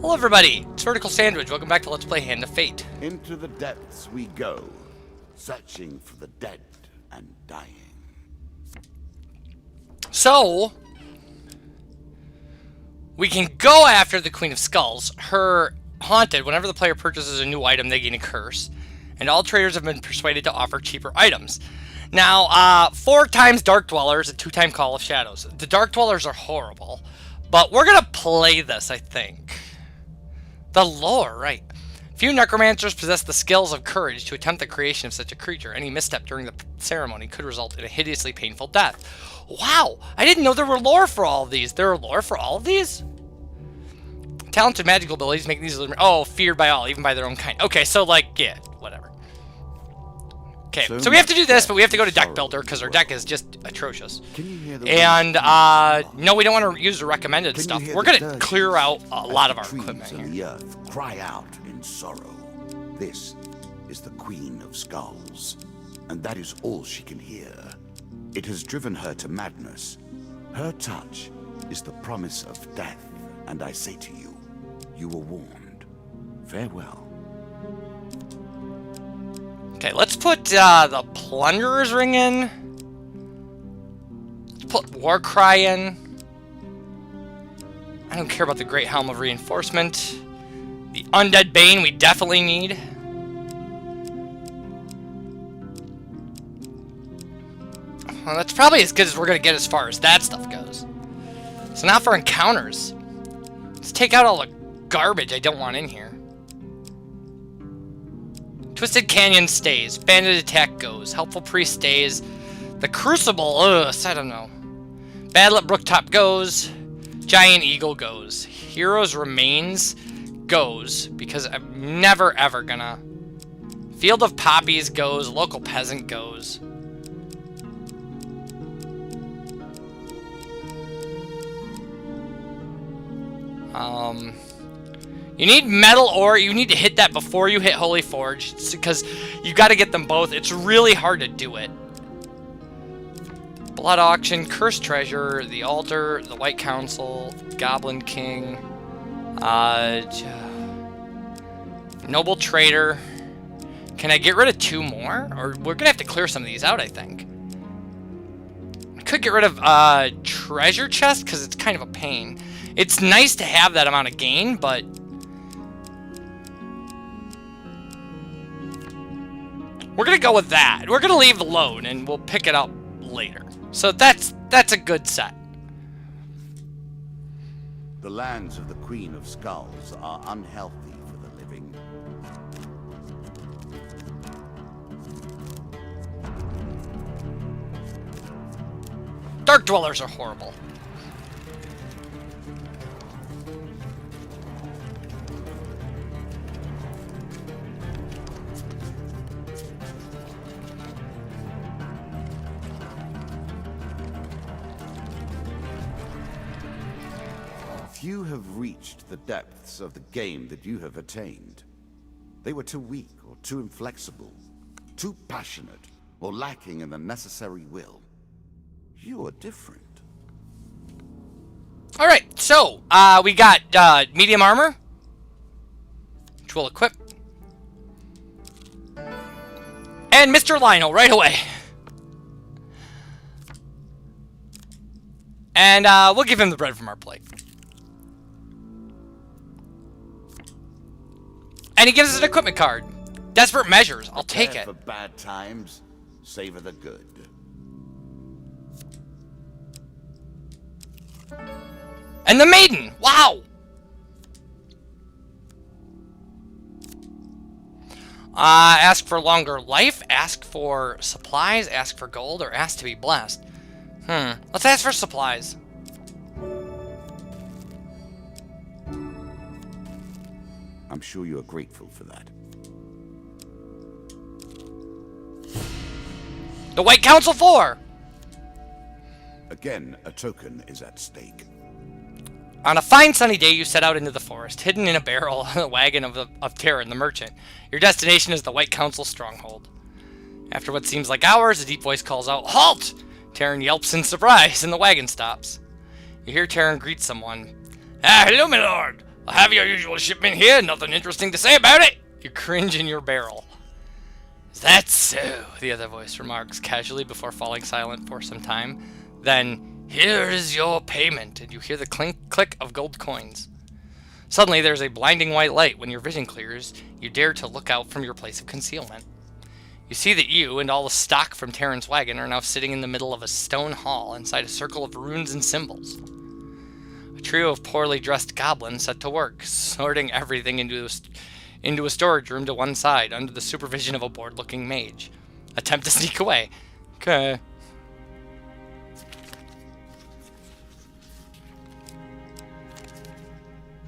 Hello everybody, it's VerticalSandwich. Welcome back to Let's Play Hand of Fate. Into the depths we go, searching for the dead and dying. So, we can go after the Queen of Skulls. Her haunted, whenever the player purchases a new item, they gain a curse. And all traders have been persuaded to offer cheaper items. Now, 4 times Dark Dwellers, a 2-time Call of Shadows. The Dark Dwellers are horrible, but we're going to play this, I think. The lore, right. Few necromancers possess the skills of courage to attempt the creation of such a creature. Any misstep during the ceremony could result in a hideously painful death. Wow! I didn't know there were lore for all of these. There are lore for all of these? Talented magical abilities make these... Oh, feared by all, even by their own kind. Okay, so, like, yeah, whatever. Okay, so we have to do this, but we have to go to Deck Builder, because our deck is just atrocious. And, no, we don't want to use the recommended stuff. We're going to clear out a lot of our equipment here. The earth cry out in sorrow. This is the Queen of Skulls, and that is all she can hear. It has driven her to madness. Her touch is the promise of death, and I say to you, you were warned. Farewell. Okay, let's put the Plunderer's Ring in. Let's put Warcry in. I don't care about the Great Helm of Reinforcement. The Undead Bane we definitely need. Well, that's probably as good as we're going to get as far as that stuff goes. So now for encounters. Let's take out all the garbage I don't want in here. Twisted Canyon stays. Bandit Attack goes. Helpful Priest stays. The Crucible, ugh, I don't know. Battle at Brooktop goes. Giant Eagle goes. Heroes Remains goes, because I'm never ever gonna. Field of Poppies goes. Local Peasant goes. You need metal ore. You need to hit that before you hit Holy Forge, because you got to get them both. It's really hard to do it. Blood Auction, Cursed Treasure, the Altar, the White Council, Goblin King, Noble Trader. Can I get rid of 2 more? Or we're gonna have to clear some of these out, I think. I could get rid of Treasure Chest, because it's kind of a pain. It's nice to have that amount of gain, but we're gonna go with that. We're gonna leave alone, and we'll pick it up later. So that's a good set. The lands of the Queen of Skulls are unhealthy for the living. Dark Dwellers are horrible. Few have reached the depths of the game that you have attained. They were too weak or too inflexible, too passionate or lacking in the necessary will. You are different. Alright, so, we got medium armor, which we'll equip. And Mr. Lionel right away. And we'll give him the bread from our plate. And he gives us an equipment card. Desperate Measures. I'll take it. For bad times, savor the good. And the Maiden. Wow. Ask for longer life. Ask for supplies. Ask for gold. Or ask to be blessed. Let's ask for supplies. I'm sure you are grateful for that. The White Council 4! Again, a token is at stake. On a fine sunny day, you set out into the forest, hidden in a barrel on the wagon of Terran, the merchant. Your destination is the White Council stronghold. After what seems like hours, a deep voice calls out, "Halt!" Terran yelps in surprise, and the wagon stops. You hear Terran greet someone. "Ah, hello, my lord! I'll have your usual shipment here. Nothing interesting to say about it. You cringe in your barrel. Is that so? The other voice remarks casually before falling silent for some time. Then, here is your payment, and you hear the click of gold coins. Suddenly, there's a blinding white light. When your vision clears, you dare to look out from your place of concealment. You see that you and all the stock from Terran's wagon are now sitting in the middle of a stone hall inside a circle of runes and symbols. A trio of poorly dressed goblins set to work, sorting everything into a storage room to one side, under the supervision of a bored-looking mage. Attempt to sneak away. Okay.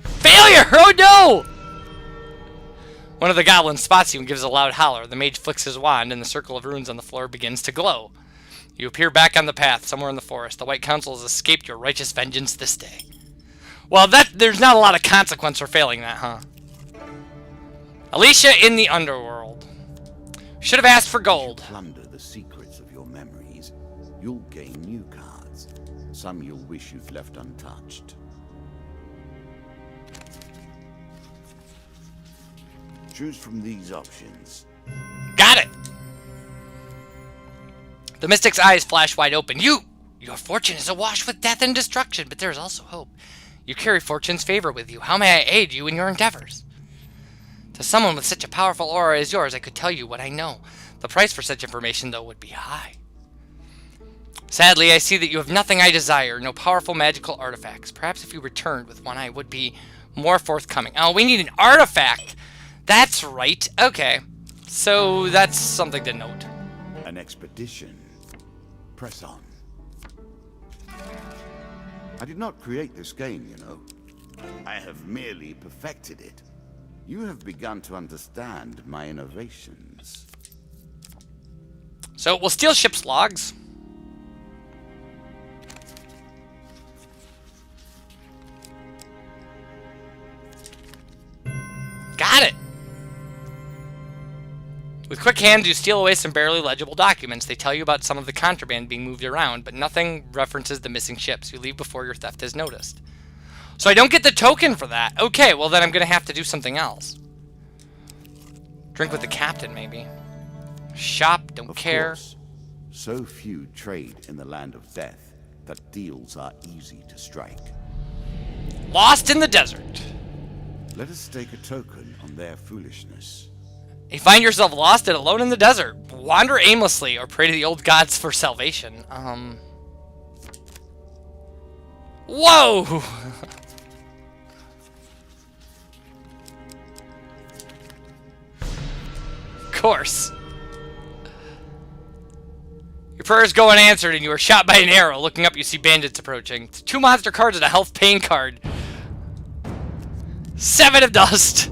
Failure! Oh no! One of the goblins spots you and gives a loud holler. The mage flicks his wand, and the circle of runes on the floor begins to glow. You appear back on the path, somewhere in the forest. The White Council has escaped your righteous vengeance this day. Well, there's not a lot of consequence for failing that, huh? Alicia in the underworld. Should have asked for gold. Plunder the secrets of your memories. You'll gain new cards. Some you'll wish you'd left untouched. Choose from these options. Got it! The mystic's eyes flash wide open. Your fortune is awash with death and destruction, but there is also hope. You carry fortune's favor with you. How may I aid you in your endeavors? To someone with such a powerful aura as yours, I could tell you what I know. The price for such information, though, would be high. Sadly, I see that you have nothing I desire, no powerful magical artifacts. Perhaps if you returned with one, I would be more forthcoming. Oh, we need an artifact! That's right. Okay. So that's something to note. An expedition. Press on. I did not create this game, you know. I have merely perfected it. You have begun to understand my innovations. So we'll steal ship's logs. Got it! With quick hands, you steal away some barely legible documents. They tell you about some of the contraband being moved around, but nothing references the missing ships. You leave before your theft is noticed. So I don't get the token for that. Okay, well then I'm going to have to do something else. Drink with the captain, maybe. Shop, don't care. Course. So few trade in the land of death that deals are easy to strike. Lost in the desert. Let us stake a token on their foolishness. You find yourself lost and alone in the desert. Wander aimlessly or pray to the old gods for salvation. Whoa! Of course. Your prayers go unanswered and you are shot by an arrow. Looking up, you see bandits approaching. 2 monster cards and a health pain card. 7 of dust.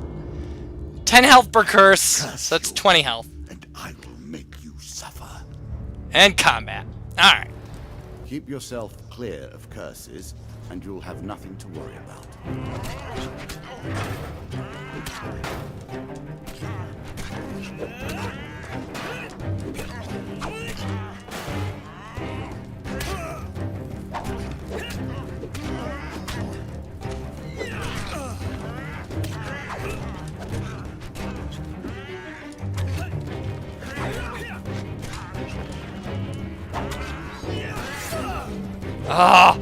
10 health per curse, so that's 20 health. And I will make you suffer. And combat. Alright. Keep yourself clear of curses, and you'll have nothing to worry about. Ah!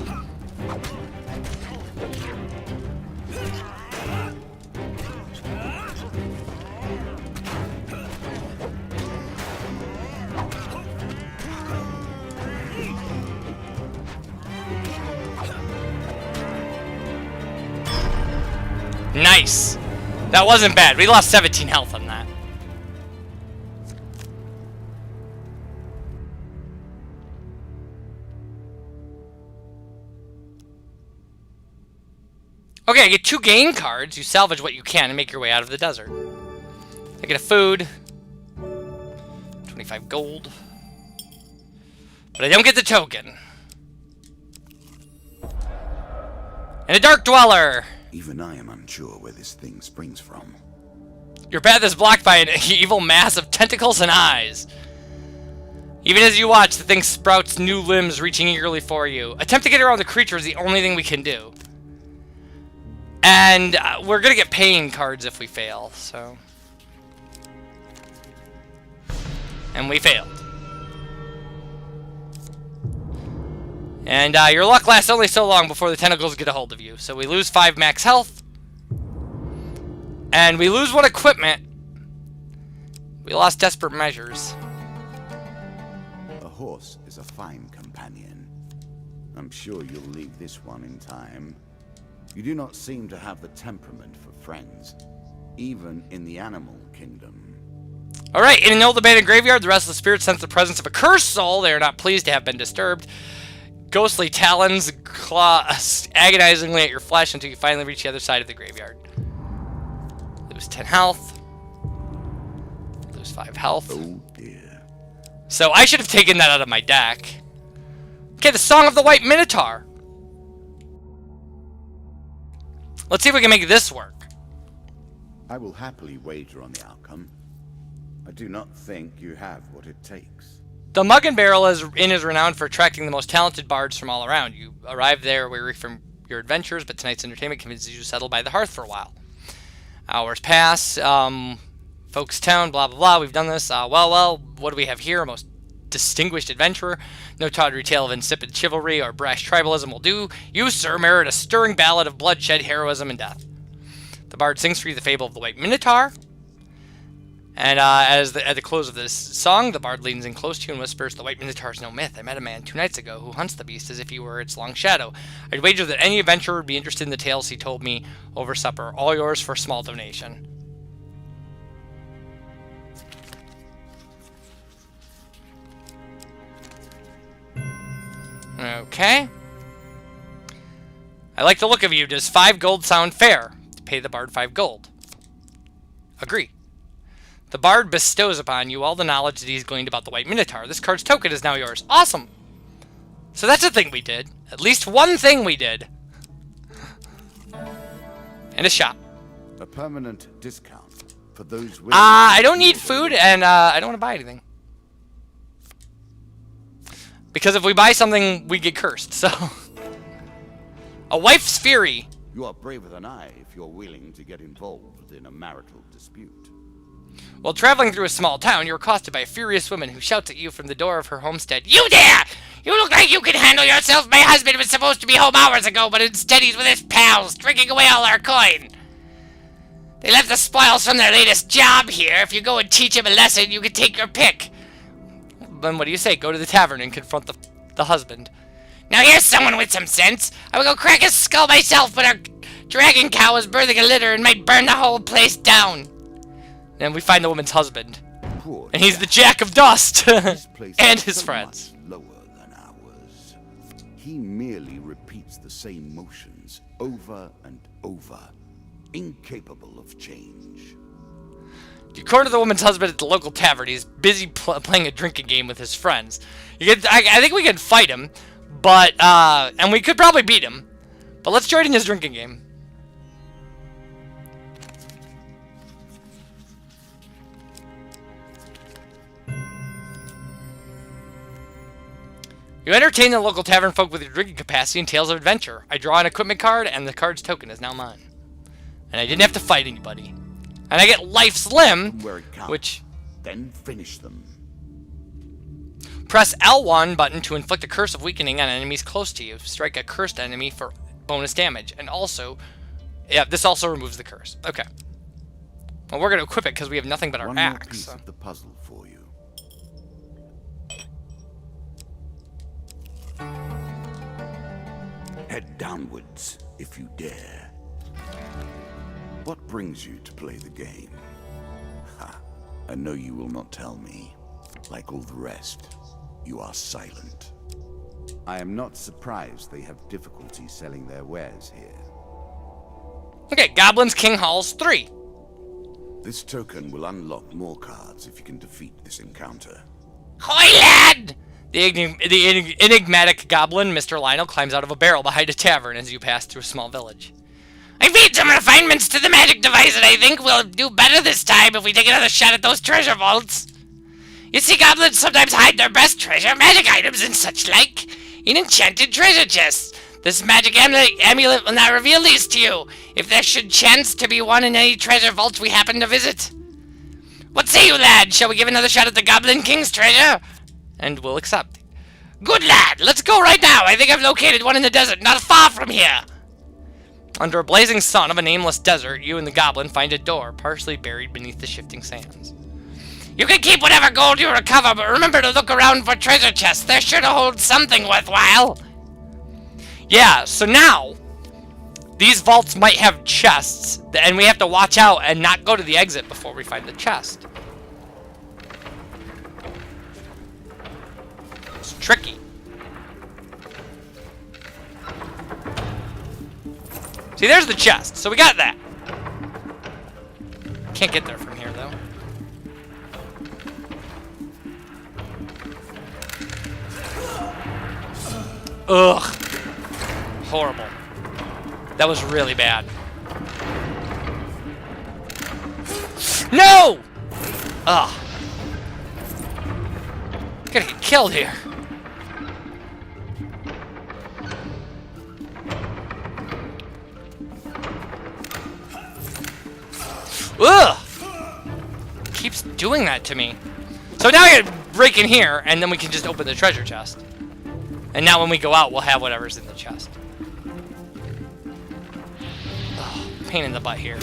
Nice! That wasn't bad. We lost 17 health on that. Okay, I get 2 gain cards. You salvage what you can and make your way out of the desert. I get a food. 25 gold. But I don't get the token. And a Dark Dweller! Even I am unsure where this thing springs from. Your path is blocked by an evil mass of tentacles and eyes. Even as you watch, the thing sprouts new limbs reaching eagerly for you. Attempt to get around the creature is the only thing we can do. And we're going to get paying cards if we fail, so... And we failed. And your luck lasts only so long before the tentacles get a hold of you. So we lose 5 max health. And we lose 1 equipment. We lost desperate measures. A horse is a fine companion. I'm sure you'll leave this one in time. You do not seem to have the temperament for friends, even in the animal kingdom. Alright, in an old abandoned graveyard, the restless spirits sense the presence of a cursed soul. They are not pleased to have been disturbed. Ghostly talons claw agonizingly at your flesh until you finally reach the other side of the graveyard. Lose 10 health. Lose 5 health. Oh dear. So I should have taken that out of my deck. Okay, the Song of the White Minotaur. Let's see if we can make this work. I will happily wager on the outcome. I do not think you have what it takes. The Mug and Barrel is renowned for attracting the most talented bards from all around. You arrive there weary from your adventures, but tonight's entertainment convinces you to settle by the hearth for a while. Hours pass. Folks town, blah, blah, blah. We've done this. Well, what do we have here? A most distinguished adventurer. No tawdry tale of insipid chivalry or brash tribalism will do. You, sir, merit a stirring ballad of bloodshed, heroism, and death. The bard sings for you the fable of the White Minotaur. And at the close of this song, the bard leans in close to you and whispers, "The White Minotaur is no myth. I met a man 2 nights ago who hunts the beast as if he were its long shadow. I'd wager that any adventurer would be interested in the tales he told me over supper. All yours for a small donation." Okay. I like the look of you. Does 5 gold sound fair? Pay the bard 5 gold. Agree. The bard bestows upon you all the knowledge that he's gleaned about the White Minotaur. This card's token is now yours. Awesome! So that's a thing we did. At least one thing we did. And a shop. A permanent discount for those willing I don't need food, and I don't want to buy anything. Because if we buy something, we get cursed, so... A wife's fury. You are braver than I if you're willing to get involved in a marital dispute. While traveling through a small town, you're accosted by a furious woman who shouts at you from the door of her homestead. "You there! You look like you can handle yourself! My husband was supposed to be home hours ago, but instead he's with his pals, drinking away all our coin. They left the spoils from their latest job here. If you go and teach him a lesson, you can take your pick." Then what do you say? Go to the tavern and confront the husband. "Now here's someone with some sense. I would go crack his skull myself, but our dragon cow is birthing a litter and might burn the whole place down." And we find the woman's husband. Poor And he's the Jack of Dust. This place And is his so friends. much lower than ours. He merely repeats the same motions over and over, incapable of change. You corner the woman's husband at the local tavern. He's busy playing a drinking game with his friends. I think we can fight him, but and we could probably beat him. But let's join in his drinking game. You entertain the local tavern folk with your drinking capacity and tales of adventure. I draw an equipment card, and the card's token is now mine. And I didn't have to fight anybody. And I get Life's Limb, Where it counts, which... then finish them. Press L1 button to inflict a curse of weakening on enemies close to you. Strike a cursed enemy for bonus damage. And also... Yeah, this also removes the curse. Okay. Well, we're going to equip it because we have nothing but our One more axe. piece So. of the puzzle for you. Head downwards, if you dare. What brings you to play the game? Ha! I know you will not tell me. Like all the rest, you are silent. I am not surprised they have difficulty selling their wares here. Okay, Goblins King Halls 3. This token will unlock more cards if you can defeat this encounter. Hoy, lad! The enigmatic goblin, Mr. Lionel, climbs out of a barrel behind a tavern as you pass through a small village. "I made some refinements to the magic device, and I think we'll do better this time if we take another shot at those treasure vaults. You see, goblins sometimes hide their best treasure, magic items and such like, in enchanted treasure chests. This magic amulet will not reveal these to you. if there should chance to be one in any treasure vault we happen to visit. What say you, lad? Shall we give another shot at the Goblin King's treasure? And we'll accept. Good lad, let's go right now. I think I've located one in the desert, not far from here. Under a blazing sun of a nameless desert, you and the goblin find a door, partially buried beneath the shifting sands. You can keep whatever gold you recover, but remember to look around for treasure chests. They're sure to hold something worthwhile. Yeah, so now, these vaults might have chests, and we have to watch out and not go to the exit before we find the chest. It's tricky. See, there's the chest, so we got that. Can't get there from here, though. Ugh. Horrible. That was really bad. No! Ugh. Gonna get killed here. Ugh! Keeps doing that to me. So now I gotta break in here, and then we can just open the treasure chest. And now when we go out, we'll have whatever's in the chest. Ugh, pain in the butt here.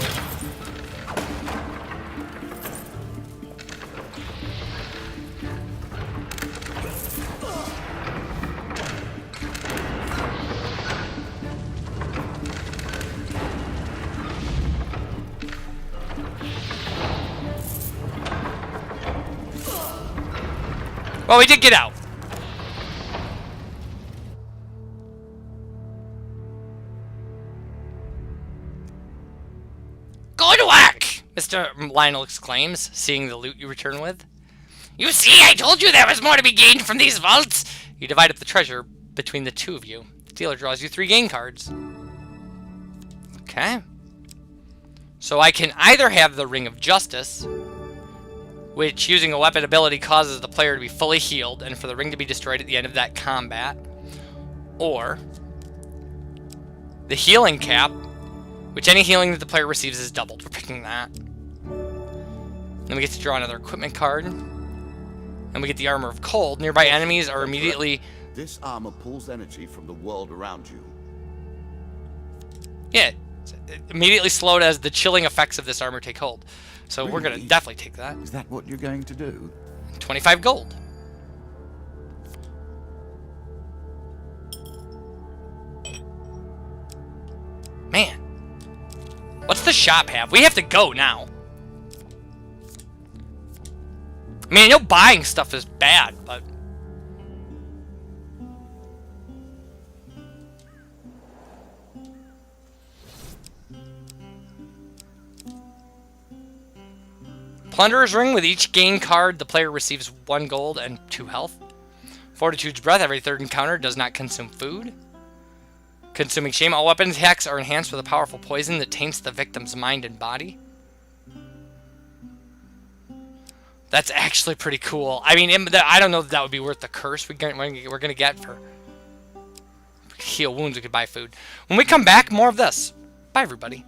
Well, we did get out. Good work! Mr. Lionel exclaims, seeing the loot you return with. You see, I told you there was more to be gained from these vaults! You divide up the treasure between the two of you. The dealer draws you 3 gain cards. Okay. So I can either have the Ring of Justice, which, using a weapon ability, causes the player to be fully healed, and for the ring to be destroyed at the end of that combat. Or the Healing Cap, which any healing that the player receives is doubled. We're picking that. Then we get to draw another equipment card. And we get the Armor of Cold. Nearby enemies are immediately... This armor pulls energy from the world around you. Yeah, immediately slowed as the chilling effects of this armor take hold. So Really? we're going to definitely take that. Is that what you're going to do? 25 gold. Man. What's the shop have? We have to go now. I mean, I know buying stuff is bad, but... Plunderer's Ring. With each gain card, the player receives 1 gold and 2 health. Fortitude's Breath. Every third encounter does not consume food. Consuming Shame. All weapon attacks are enhanced with a powerful poison that taints the victim's mind and body. That's actually pretty cool. I mean, I don't know if that would be worth the curse we're going to get for heal wounds. We could buy food. When we come back, more of this. Bye, everybody.